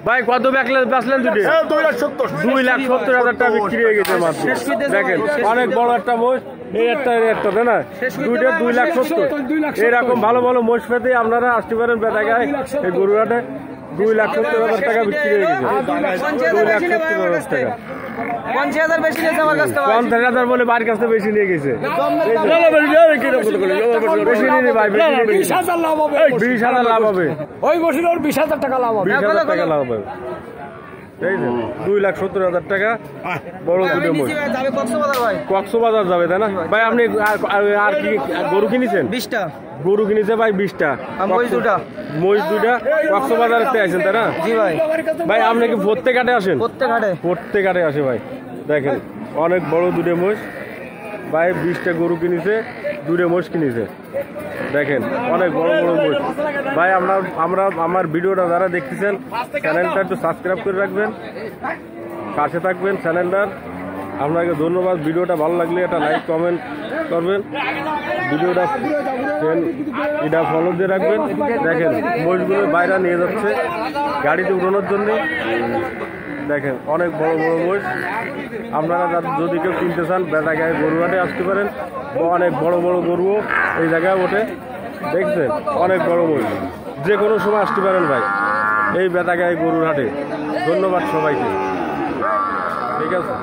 ভাই কত বেচলেন দুটো? 2,70,000 টাকা বিক্রি হয়ে গেছে মাত্র। দেখেন অনেক বড় একটা মোষ, এই একটা তাই না, দুইটা 2,70,000। এরকম ভালো ভালো মোষ পেতে আপনারা আসতে পারেন বেতাগায় এই গরুহাটে। 2,70,000 টাকা বিক্রি হয়ে গেছে। 2,70,000 টাকা। 50,000 বেশি নিয়েছে আমার কাছ থেকে। 50,000 বলে বাড়ির কাছে বেশি নিয়ে গেছে। বেশি নিয়ে ভাই, 20,000 লাভ হবে। 20,000 লাভ হবে। ওই বছর ওর 20,000 টাকা লাভ হবে। 20,000 টাকা লাভ হবে। এই যে 2,70,000 টাকা বড় দুটো মোষ। কক্সবাজার যাবে তাই না ভাই? আপনি আর কি গরু কিনেছেন? 20টা গরু কিনেছে ভাই 20টা। মহিষ দুটা কক্সবাজার আসেন তাই না? জি ভাই। ভাই আপনি কি প্রত্যেকহাটে আসেন? প্রত্যেকহাটে আসে ভাই। দেখেন অনেক বড় দুটো মোষ ভাই, 20টা গরু কিনেছে, দুটো মোষ কিনেছে। দেখেন অনেক বড় বড় মোষ ভাই। আমার ভিডিওটা যারা দেখতেছেন চ্যানেলটা একটু সাবস্ক্রাইব করে রাখবেন, পাশে থাকবেন চ্যানেলটার। আপনাকে ধন্যবাদ। ভিডিওটা ভালো লাগলে একটা লাইক কমেন্ট করবেন, ভিডিওটা এটা ফলো দিয়ে রাখবেন। দেখেন মোষগুলো বাইরে নিয়ে যাচ্ছে গাড়িতে উঠানোর জন্য। দেখেন অনেক বড় বড় মোষ। আপনারা যদি কেউ কিনতে চান বেতাগায় গরুহাটে আসতে পারেন। অনেক বড় বড় গরুও এই জায়গায় ওঠে। দেখছেন অনেক বড় মোষ, যে কোনো সময় আসতে পারেন ভাই এই বেতাগায় গরুহাটে। ধন্যবাদ সবাইকে। ঠিক আছে।